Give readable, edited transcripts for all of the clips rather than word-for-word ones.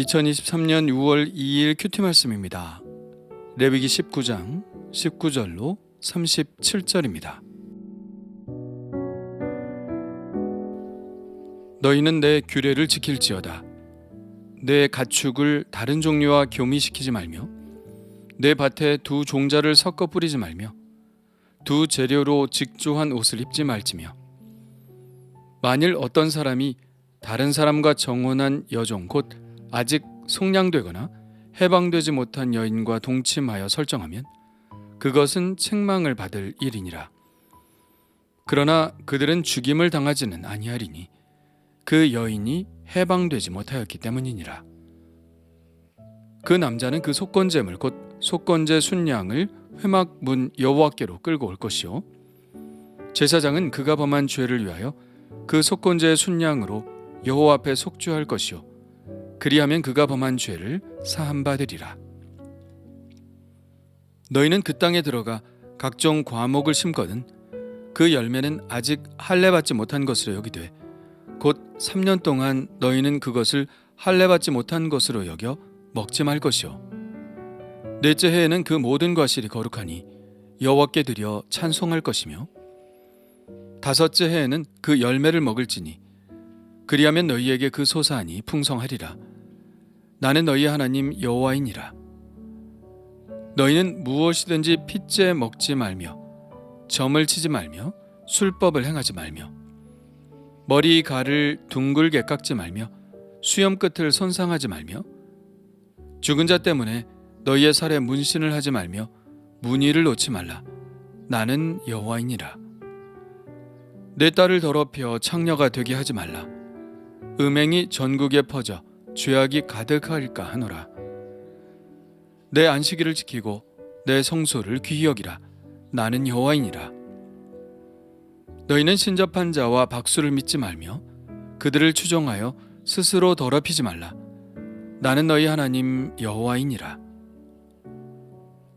2023년 6월 2일 큐티 말씀입니다. 레위기 19장 19절로 37절입니다. 너희는 내 규례를 지킬지어다. 내 가축을 다른 종류와 교미시키지 말며 내 밭에 두 종자를 섞어 뿌리지 말며 두 재료로 직조한 옷을 입지 말지며 만일 어떤 사람이 다른 사람과 정혼한 여종 곧 아직 속량되거나 해방되지 못한 여인과 동침하여 설정하면 그것은 책망을 받을 일이니라. 그러나 그들은 죽임을 당하지는 아니하리니 그 여인이 해방되지 못하였기 때문이니라. 그 남자는 그 속건제물 곧 속건제 순양을 회막 문 여호와께로 끌고 올 것이요 제사장은 그가 범한 죄를 위하여 그 속건제의 순양으로 여호와 앞에 속죄할 것이요 그리하면 그가 범한 죄를 사함받으리라. 너희는 그 땅에 들어가 각종 과목을 심거든 그 열매는 아직 할례받지 못한 것으로 여기되 곧 3년 동안 너희는 그것을 할례받지 못한 것으로 여겨 먹지 말 것이요 넷째 해에는 그 모든 과실이 거룩하니 여호와께 드려 찬송할 것이며 다섯째 해에는 그 열매를 먹을지니 그리하면 너희에게 그 소사하니 풍성하리라. 나는 너희 하나님 여호와이니라. 너희는 무엇이든지 핏째 먹지 말며 점을 치지 말며 술법을 행하지 말며 머리 가를 둥글게 깎지 말며 수염 끝을 손상하지 말며 죽은 자 때문에 너희의 살에 문신을 하지 말며 무늬를 놓지 말라. 나는 여호와이니라. 내 딸을 더럽혀 창녀가 되게 하지 말라. 음행이 전국에 퍼져 죄악이 가득할까 하노라. 내 안식일을 지키고 내 성소를 귀히 여기라. 나는 여호와이니라. 너희는 신접한 자와 박수를 믿지 말며 그들을 추종하여 스스로 더럽히지 말라. 나는 너희 하나님 여호와이니라.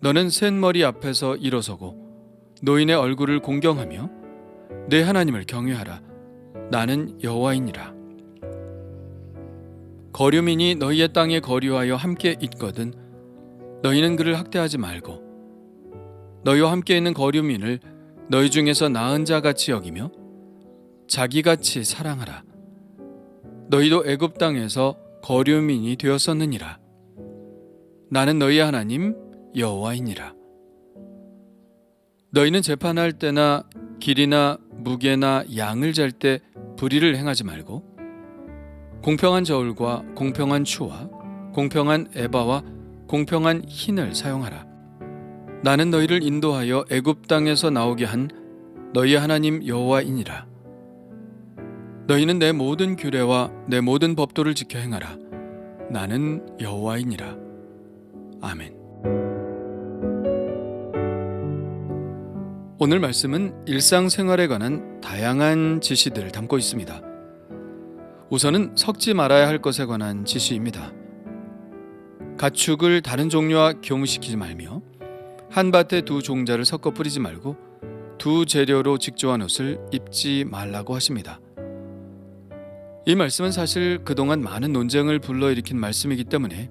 너는 센 머리 앞에서 일어서고 노인의 얼굴을 공경하며 내 하나님을 경외하라. 나는 여호와이니라. 거류민이 너희의 땅에 거류하여 함께 있거든 너희는 그를 학대하지 말고 너희와 함께 있는 거류민을 너희 중에서 나은 자같이 여기며 자기같이 사랑하라. 너희도 애굽 땅에서 거류민이 되었었느니라. 나는 너희 하나님 여호와이니라. 너희는 재판할 때나 길이나 무게나 양을 잴 때 불의를 행하지 말고 공평한 저울과 공평한 추와 공평한 에바와 공평한 흰을 사용하라. 나는 너희를 인도하여 애굽 땅에서 나오게 한 너희 하나님 여호와이니라. 너희는 내 모든 규례와 내 모든 법도를 지켜 행하라. 나는 여호와이니라. 아멘. 오늘 말씀은 일상생활에 관한 다양한 지시들을 담고 있습니다. 우선은 섞지 말아야 할 것에 관한 지시입니다. 가축을 다른 종류와 교무시키지 말며 한 밭에 두 종자를 섞어 뿌리지 말고 두 재료로 직조한 옷을 입지 말라고 하십니다. 이 말씀은 사실 그동안 많은 논쟁을 불러일으킨 말씀이기 때문에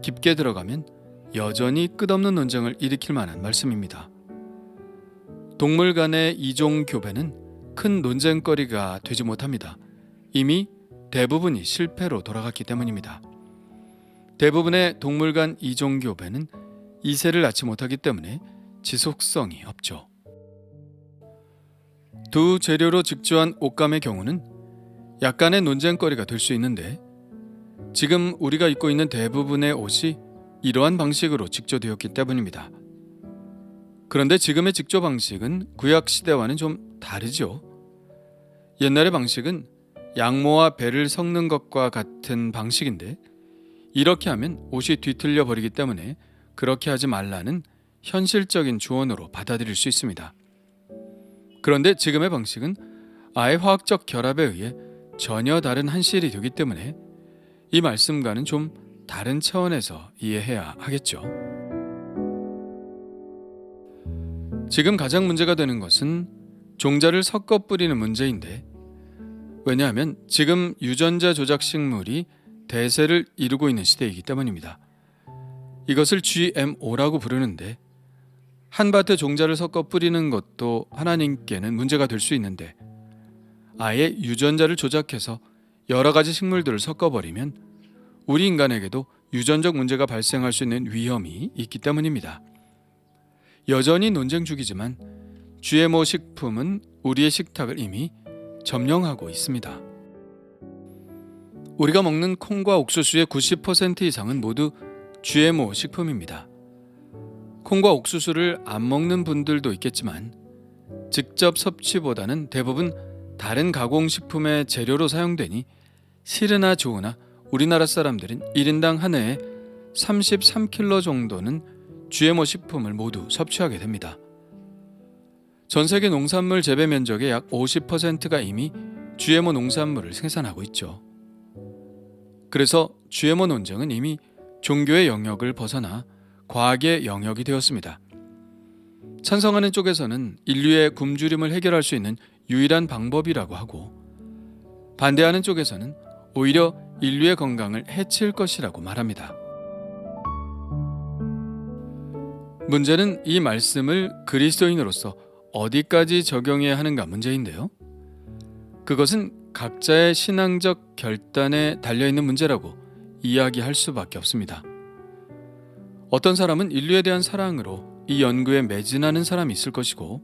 깊게 들어가면 여전히 끝없는 논쟁을 일으킬 만한 말씀입니다. 동물 간의 이종 교배는 큰 논쟁거리가 되지 못합니다. 이미 대부분이 실패로 돌아갔기 때문입니다. 대부분의 동물 간 이종 교배는 이세를 낳지 못하기 때문에 지속성이 없죠. 두 재료로 직조한 옷감의 경우는 약간의 논쟁거리가 될 수 있는데 지금 우리가 입고 있는 대부분의 옷이 이러한 방식으로 직조되었기 때문입니다. 그런데 지금의 직조 방식은 구약 시대와는 좀 다르죠. 옛날의 방식은 양모와 배를 섞는 것과 같은 방식인데 이렇게 하면 옷이 뒤틀려 버리기 때문에 그렇게 하지 말라는 현실적인 조언으로 받아들일 수 있습니다. 그런데 지금의 방식은 아예 화학적 결합에 의해 전혀 다른 한 실이 되기 때문에 이 말씀과는 좀 다른 차원에서 이해해야 하겠죠. 지금 가장 문제가 되는 것은 종자를 섞어 뿌리는 문제인데 왜냐하면 지금 유전자 조작 식물이 대세를 이루고 있는 시대이기 때문입니다. 이것을 GMO라고 부르는데 한 밭에 종자를 섞어 뿌리는 것도 하나님께는 문제가 될 수 있는데 아예 유전자를 조작해서 여러 가지 식물들을 섞어버리면 우리 인간에게도 유전적 문제가 발생할 수 있는 위험이 있기 때문입니다. 여전히 논쟁 중이지만 GMO 식품은 우리의 식탁을 이미 점령하고 있습니다. 우리가 먹는 콩과 옥수수의 90% 이상은 모두 GMO 식품입니다. 콩과 옥수수를 안 먹는 분들도 있겠지만 직접 섭취보다는 대부분 다른 가공식품의 재료로 사용되니 실으나 좋으나 우리나라 사람들은 1인당 한 해에 33kg 정도는 GMO 식품을 모두 섭취하게 됩니다. 전 세계 농산물 재배 면적의 약 50%가 이미 GMO 농산물을 생산하고 있죠. 그래서 GMO 논쟁은 이미 종교의 영역을 벗어나 과학의 영역이 되었습니다. 찬성하는 쪽에서는 인류의 굶주림을 해결할 수 있는 유일한 방법이라고 하고 반대하는 쪽에서는 오히려 인류의 건강을 해칠 것이라고 말합니다. 문제는 이 말씀을 그리스도인으로서 어디까지 적용해야 하는가 문제인데요. 그것은 각자의 신앙적 결단에 달려있는 문제라고 이야기할 수밖에 없습니다. 어떤 사람은 인류에 대한 사랑으로 이 연구에 매진하는 사람이 있을 것이고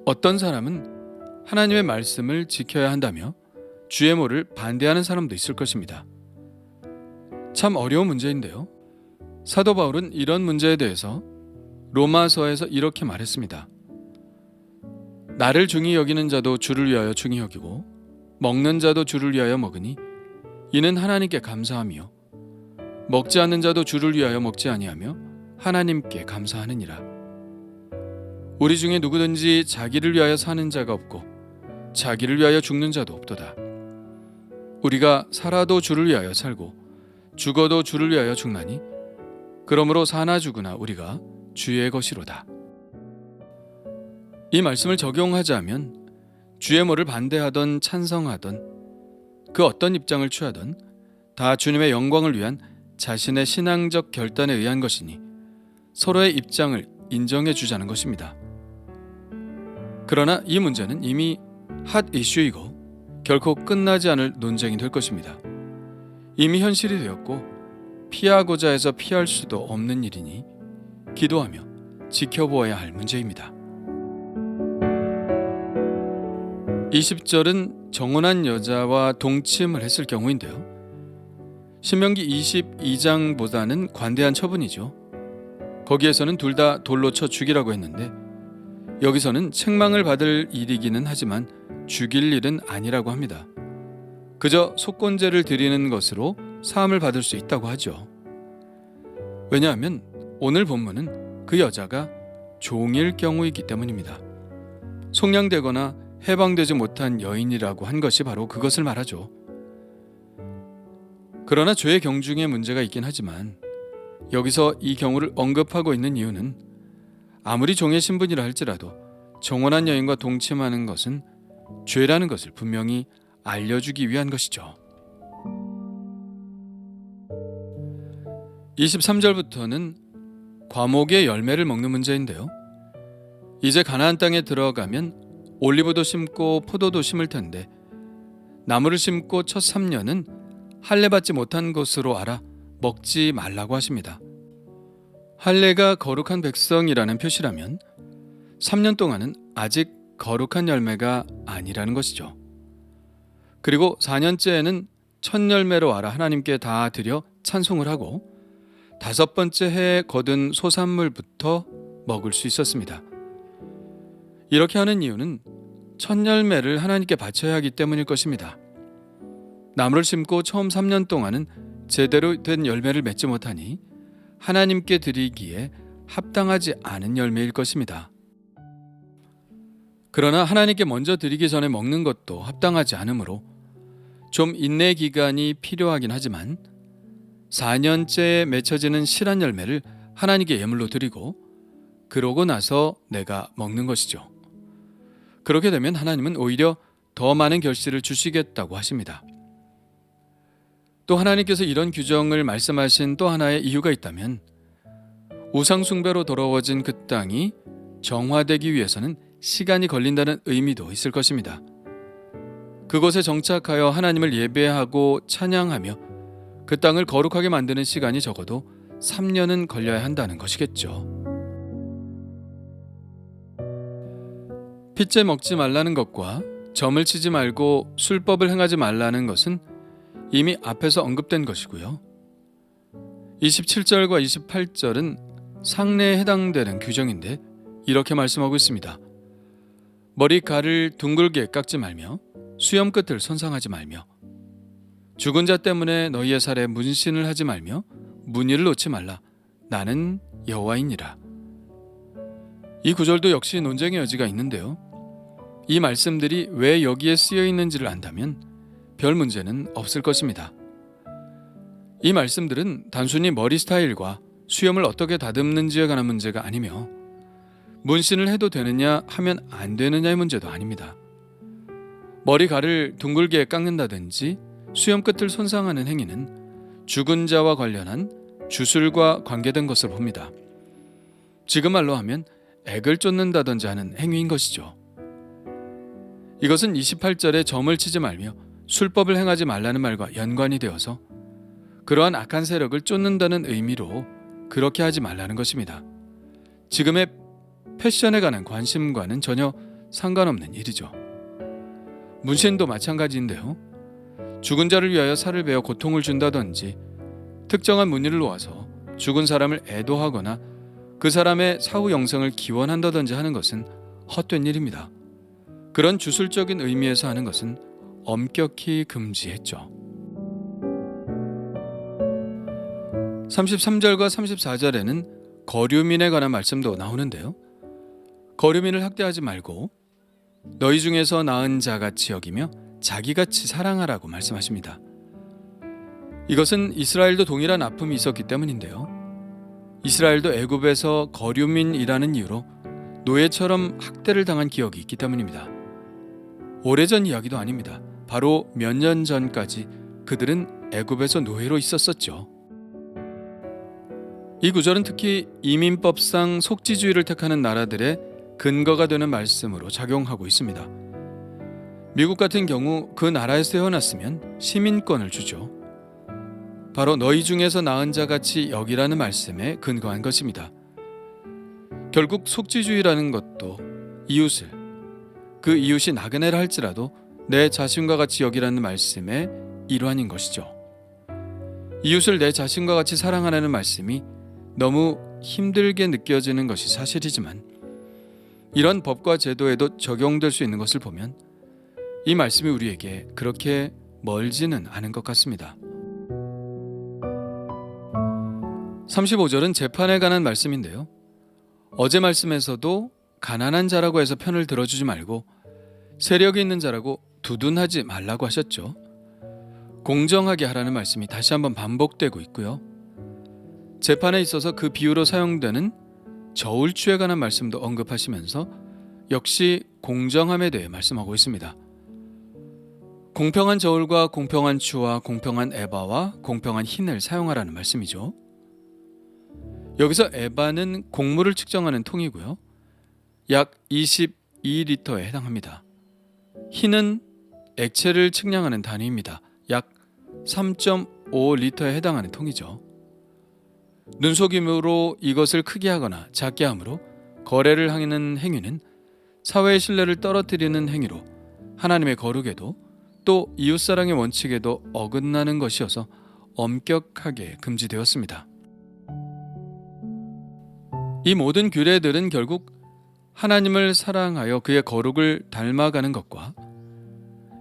어떤 사람은 하나님의 말씀을 지켜야 한다며 GMO를 반대하는 사람도 있을 것입니다. 참 어려운 문제인데요. 사도 바울은 이런 문제에 대해서 로마서에서 이렇게 말했습니다. 나를 중히 여기는 자도 주를 위하여 중히 여기고 먹는 자도 주를 위하여 먹으니 이는 하나님께 감사하며 먹지 않는 자도 주를 위하여 먹지 아니하며 하나님께 감사하느니라. 우리 중에 누구든지 자기를 위하여 사는 자가 없고 자기를 위하여 죽는 자도 없도다. 우리가 살아도 주를 위하여 살고 죽어도 주를 위하여 죽나니 그러므로 사나 죽으나 우리가 주의 것이로다. 이 말씀을 적용하자면 GMO를 반대하던 찬성하던 그 어떤 입장을 취하던 다 주님의 영광을 위한 자신의 신앙적 결단에 의한 것이니 서로의 입장을 인정해 주자는 것입니다. 그러나 이 문제는 이미 핫 이슈이고 결코 끝나지 않을 논쟁이 될 것입니다. 이미 현실이 되었고 피하고자 해서 피할 수도 없는 일이니 기도하며 지켜보아야 할 문제입니다. 20절은 정혼한 여자와 동침을 했을 경우인데요. 신명기 22장보다는 관대한 처분이죠. 거기에서는 둘 다 돌로 쳐 죽이라고 했는데 여기서는 책망을 받을 일이기는 하지만 죽일 일은 아니라고 합니다. 그저 속건제를 드리는 것으로 사함을 받을 수 있다고 하죠. 왜냐하면 오늘 본문은 그 여자가 종일 경우이기 때문입니다. 속량되거나 해방되지 못한 여인이라고 한 것이 바로 그것을 말하죠. 그러나 죄의 경중에 문제가 있긴 하지만 여기서 이 경우를 언급하고 있는 이유는 아무리 종의 신분이라 할지라도 정혼한 여인과 동침하는 것은 죄라는 것을 분명히 알려주기 위한 것이죠. 23절부터는 과목의 열매를 먹는 문제인데요. 이제 가나안 땅에 들어가면 올리브도 심고 포도도 심을 텐데 나무를 심고 첫 3년은 할례 받지 못한 것으로 알아 먹지 말라고 하십니다. 할례가 거룩한 백성이라는 표시라면 3년 동안은 아직 거룩한 열매가 아니라는 것이죠. 그리고 4년째에는 첫 열매로 알아 하나님께 다 드려 찬송을 하고 5번째 해에 거둔 소산물부터 먹을 수 있었습니다. 이렇게 하는 이유는 첫 열매를 하나님께 바쳐야 하기 때문일 것입니다. 나무를 심고 처음 3년 동안은 제대로 된 열매를 맺지 못하니 하나님께 드리기에 합당하지 않은 열매일 것입니다. 그러나 하나님께 먼저 드리기 전에 먹는 것도 합당하지 않으므로 좀 인내 기간이 필요하긴 하지만 4년째에 맺혀지는 실한 열매를 하나님께 예물로 드리고 그러고 나서 내가 먹는 것이죠. 그렇게 되면 하나님은 오히려 더 많은 결실을 주시겠다고 하십니다. 또 하나님께서 이런 규정을 말씀하신 또 하나의 이유가 있다면 우상 숭배로 더러워진 그 땅이 정화되기 위해서는 시간이 걸린다는 의미도 있을 것입니다. 그곳에 정착하여 하나님을 예배하고 찬양하며 그 땅을 거룩하게 만드는 시간이 적어도 3년은 걸려야 한다는 것이겠죠. 핏째 먹지 말라는 것과 점을 치지 말고 술법을 행하지 말라는 것은 이미 앞에서 언급된 것이고요. 27절과 28절은 상례에 해당되는 규정인데 이렇게 말씀하고 있습니다. 머리칼을 둥글게 깎지 말며 수염 끝을 손상하지 말며 죽은 자 때문에 너희의 살에 문신을 하지 말며 무늬를 놓지 말라. 나는 여호와이니라. 이 구절도 역시 논쟁의 여지가 있는데요. 이 말씀들이 왜 여기에 쓰여 있는지를 안다면 별 문제는 없을 것입니다. 이 말씀들은 단순히 머리 스타일과 수염을 어떻게 다듬는지에 관한 문제가 아니며 문신을 해도 되느냐 하면 안 되느냐의 문제도 아닙니다. 머리칼을 둥글게 깎는다든지 수염 끝을 손상하는 행위는 죽은 자와 관련한 주술과 관계된 것을 봅니다. 지금 말로 하면 액을 쫓는다든지 하는 행위인 것이죠. 이것은 28절에 점을 치지 말며 술법을 행하지 말라는 말과 연관이 되어서 그러한 악한 세력을 쫓는다는 의미로 그렇게 하지 말라는 것입니다. 지금의 패션에 관한 관심과는 전혀 상관없는 일이죠. 문신도 마찬가지인데요. 죽은 자를 위하여 살을 베어 고통을 준다든지 특정한 무늬를 놓아서 죽은 사람을 애도하거나 그 사람의 사후 영생을 기원한다든지 하는 것은 헛된 일입니다. 그런 주술적인 의미에서 하는 것은 엄격히 금지했죠. 33절과 34절에는 거류민에 관한 말씀도 나오는데요. 거류민을 학대하지 말고 너희 중에서 나은 자같이 여기며 자기같이 사랑하라고 말씀하십니다. 이것은 이스라엘도 동일한 아픔이 있었기 때문인데요. 이스라엘도 애굽에서 거류민이라는 이유로 노예처럼 학대를 당한 기억이 있기 때문입니다. 오래전 이야기도 아닙니다. 바로 몇 년 전까지 그들은 애굽에서 노예로 있었었죠. 이 구절은 특히 이민법상 속지주의를 택하는 나라들의 근거가 되는 말씀으로 작용하고 있습니다. 미국 같은 경우 그 나라에서 태어났으면 시민권을 주죠. 바로 너희 중에서 나은 자같이 여기라는 말씀에 근거한 것입니다. 결국 속지주의라는 것도 이웃을, 그 이웃이 나그네라 할지라도 내 자신과 같이 여기라는 말씀의 일환인 것이죠. 이웃을 내 자신과 같이 사랑하라는 말씀이 너무 힘들게 느껴지는 것이 사실이지만 이런 법과 제도에도 적용될 수 있는 것을 보면 이 말씀이 우리에게 그렇게 멀지는 않은 것 같습니다. 35절은 재판에 관한 말씀인데요. 어제 말씀에서도 가난한 자라고 해서 편을 들어주지 말고 세력이 있는 자라고 두둔하지 말라고 하셨죠. 공정하게 하라는 말씀이 다시 한번 반복되고 있고요. 재판에 있어서 그 비유로 사용되는 저울추에 관한 말씀도 언급하시면서 역시 공정함에 대해 말씀하고 있습니다. 공평한 저울과 공평한 추와 공평한 에바와 공평한 흰을 사용하라는 말씀이죠. 여기서 에바는 곡물을 측정하는 통이고요. 약 22리터에 해당합니다. 흰은 액체를 측량하는 단위입니다. 약 3.5리터에 해당하는 통이죠. 눈속임으로 이것을 크게 하거나 작게 함으로 거래를 하는 행위는 사회의 신뢰를 떨어뜨리는 행위로 하나님의 거룩에도 또 이웃사랑의 원칙에도 어긋나는 것이어서 엄격하게 금지되었습니다. 이 모든 규례들은 결국 하나님을 사랑하여 그의 거룩을 닮아가는 것과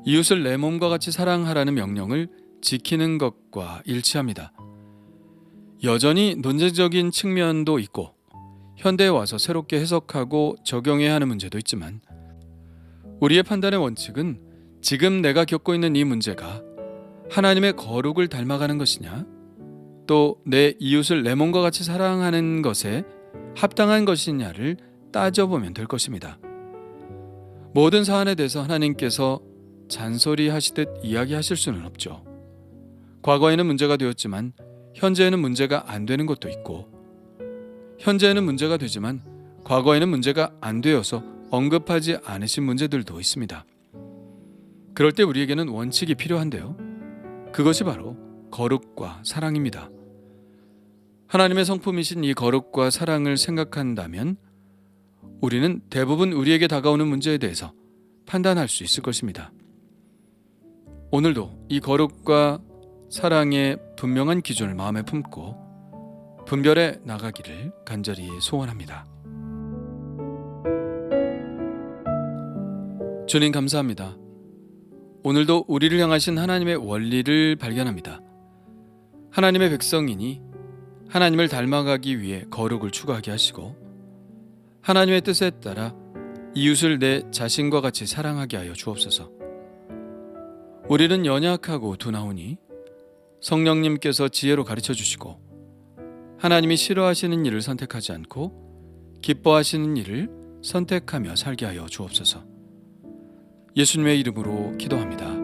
이웃을 내 몸과 같이 사랑하라는 명령을 지키는 것과 일치합니다. 여전히 논쟁적인 측면도 있고 현대에 와서 새롭게 해석하고 적용해야 하는 문제도 있지만 우리의 판단의 원칙은 지금 내가 겪고 있는 이 문제가 하나님의 거룩을 닮아가는 것이냐 또 내 이웃을 내 몸과 같이 사랑하는 것에 합당한 것이냐를 따져보면 될 것입니다. 모든 사안에 대해서 하나님께서 잔소리하시듯 이야기하실 수는 없죠. 과거에는 문제가 되었지만 현재에는 문제가 안 되는 것도 있고, 현재에는 문제가 되지만 과거에는 문제가 안 되어서 언급하지 않으신 문제들도 있습니다. 그럴 때 우리에게는 원칙이 필요한데요. 그것이 바로 거룩과 사랑입니다. 하나님의 성품이신 이 거룩과 사랑을 생각한다면 우리는 대부분 우리에게 다가오는 문제에 대해서 판단할 수 있을 것입니다. 오늘도 이 거룩과 사랑의 분명한 기준을 마음에 품고 분별해 나가기를 간절히 소원합니다. 주님 감사합니다. 오늘도 우리를 향하신 하나님의 원리를 발견합니다. 하나님의 백성이니 하나님을 닮아가기 위해 거룩을 추구하게 하시고 하나님의 뜻에 따라 이웃을 내 자신과 같이 사랑하게 하여 주옵소서. 우리는 연약하고 둔하오니 성령님께서 지혜로 가르쳐 주시고 하나님이 싫어하시는 일을 선택하지 않고 기뻐하시는 일을 선택하며 살게 하여 주옵소서. 예수님의 이름으로 기도합니다.